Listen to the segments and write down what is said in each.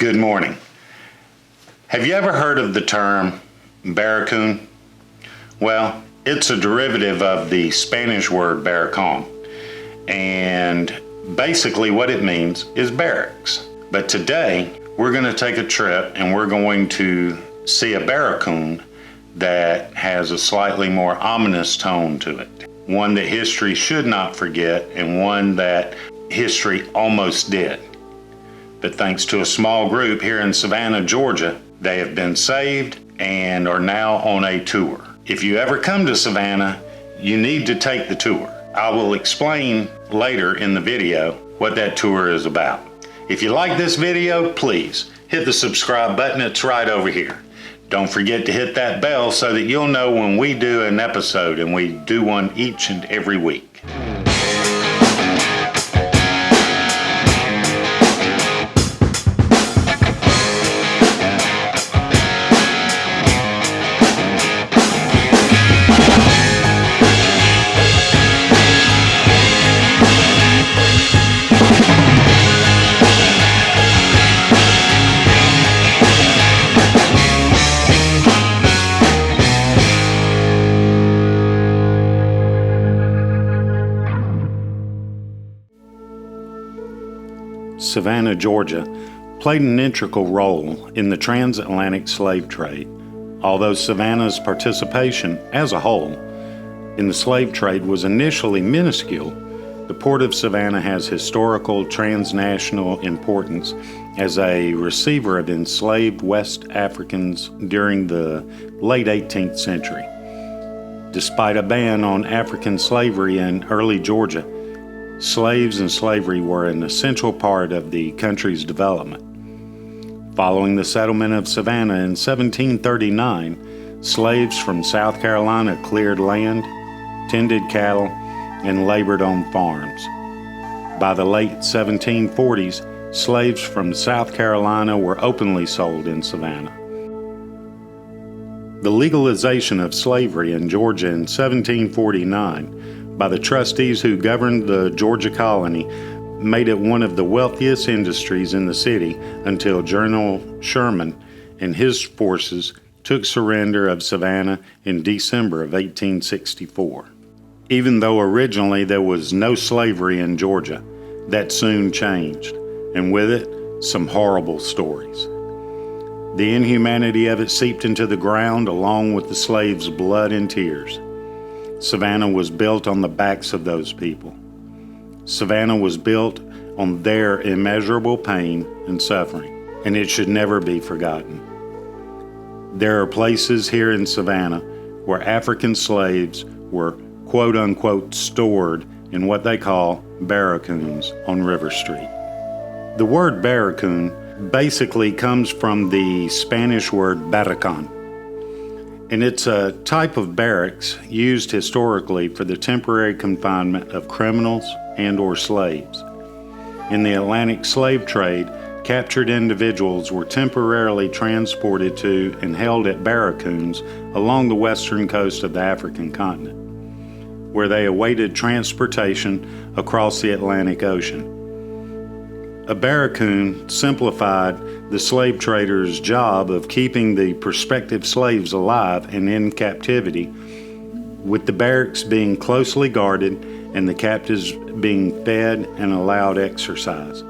Good morning. Have you ever heard of the term Barracoon? Well, it's a derivative of the Spanish word Barracoon, and basically what it means is barracks. But today we're going to take a trip and we're going to see a Barracoon that has a slightly more ominous tone to it. One that history should not forget, and one that history almost did. But thanks to a small group here in Savannah, Georgia, they have been saved and are now on a tour. If you ever come to Savannah, you need to take the tour. I will explain later in the video what that tour is about. If you like this video, please hit the subscribe button. It's right over here. Don't forget to hit that bell so that you'll know when we do an episode, and we do one each and every week. Savannah, Georgia, played an integral role in the transatlantic slave trade. Although Savannah's participation as a whole in the slave trade was initially minuscule, the port of Savannah has historical transnational importance as a receiver of enslaved West Africans during the late 18th century. Despite a ban on African slavery in early Georgia, slaves and slavery were an essential part of the country's development. Following the settlement of Savannah in 1739, slaves from South Carolina cleared land, tended cattle, and labored on farms. By the late 1740s, slaves from South Carolina were openly sold in Savannah. The legalization of slavery in Georgia in 1749 by the trustees who governed the Georgia colony made it one of the wealthiest industries in the city until General Sherman and his forces took surrender of Savannah in December of 1864. Even though originally there was no slavery in Georgia, that soon changed, and with it, some horrible stories. The inhumanity of it seeped into the ground along with the slaves' blood and tears. Savannah was built on the backs of those people. Savannah was built on their immeasurable pain and suffering, and it should never be forgotten. There are places here in Savannah where African slaves were quote-unquote stored in what they call barracoons on River Street. The word barracoon basically comes from the Spanish word barracón, and it's a type of barracks used historically for the temporary confinement of criminals and or slaves. In the Atlantic slave trade, captured individuals were temporarily transported to and held at barracoons along the western coast of the African continent, where they awaited transportation across the Atlantic Ocean. A barracoon simplified the slave trader's job of keeping the prospective slaves alive and in captivity, with the barracks being closely guarded and the captives being fed and allowed exercise.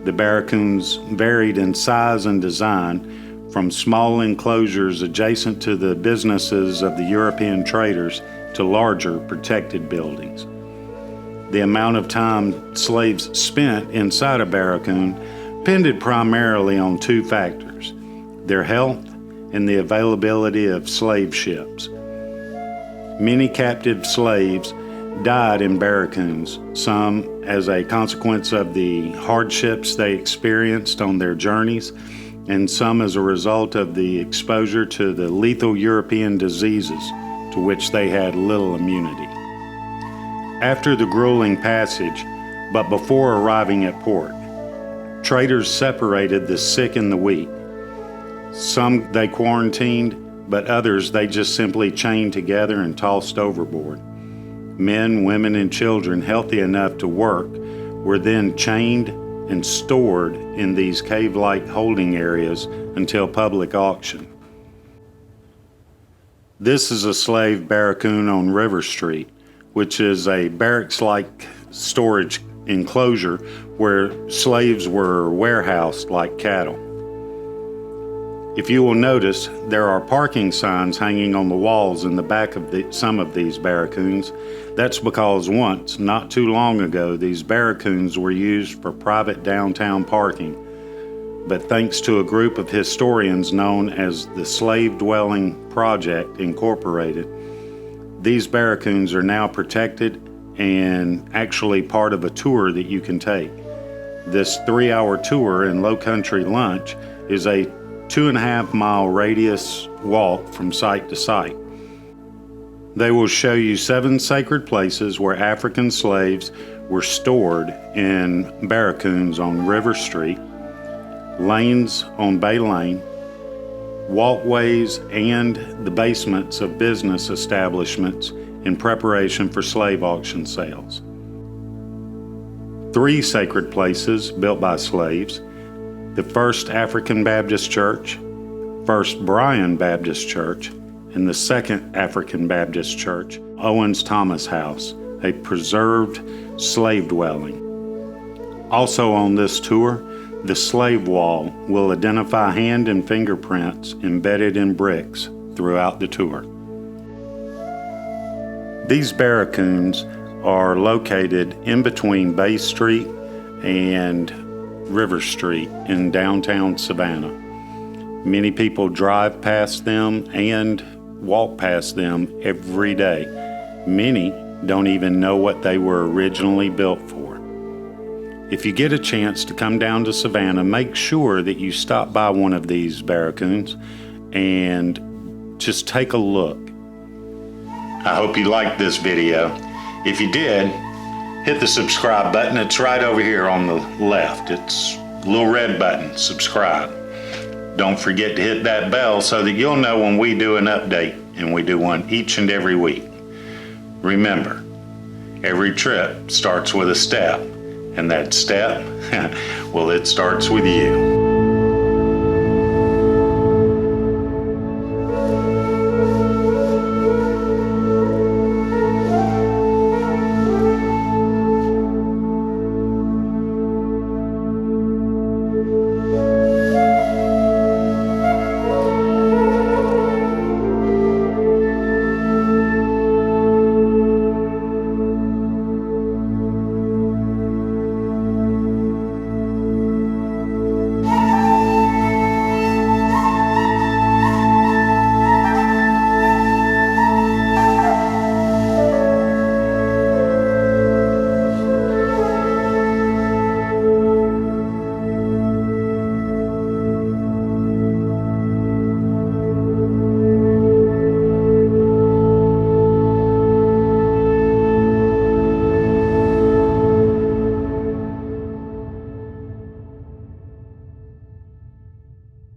The barracoons varied in size and design, from small enclosures adjacent to the businesses of the European traders to larger protected buildings. The amount of time slaves spent inside a barracoon depended primarily on two factors: their health and the availability of slave ships. Many captive slaves died in barracoons, some as a consequence of the hardships they experienced on their journeys, and some as a result of the exposure to the lethal European diseases to which they had little immunity. After the grueling passage, but before arriving at port, traders separated the sick and the weak. Some they quarantined, but others they just simply chained together and tossed overboard. Men, women, and children healthy enough to work were then chained and stored in these cave-like holding areas until public auction. This is a slave barracoon on River Street, which is a barracks-like storage enclosure where slaves were warehoused like cattle. If you will notice, there are parking signs hanging on the walls in the back of some of these barracoons. That's because once, not too long ago, these barracoons were used for private downtown parking. But thanks to a group of historians known as the Slave Dwelling Project Incorporated, these barracoons are now protected and actually part of a tour that you can take. This 3-hour tour and low country lunch is a 2.5-mile radius walk from site to site. They will show you 7 sacred places where African slaves were stored in barracoons on River Street, lanes on Bay Lane, walkways, and the basements of business establishments in preparation for slave auction sales. 3 sacred places built by slaves: the First African Baptist Church, First Bryan Baptist Church, and the Second African Baptist Church, Owens Thomas House, a preserved slave dwelling. Also on this tour, the slave wall will identify hand and fingerprints embedded in bricks throughout the tour. These barracoons are located in between Bay Street and River Street in downtown Savannah. Many people drive past them and walk past them every day. Many don't even know what they were originally built for. If you get a chance to come down to Savannah, make sure that you stop by one of these barracoons and just take a look. I hope you liked this video. If you did, hit the subscribe button. It's right over here on the left. It's a little red button, subscribe. Don't forget to hit that bell so that you'll know when we do an update, and we do one each and every week. Remember, every trip starts with a step, and that step, well, it starts with you.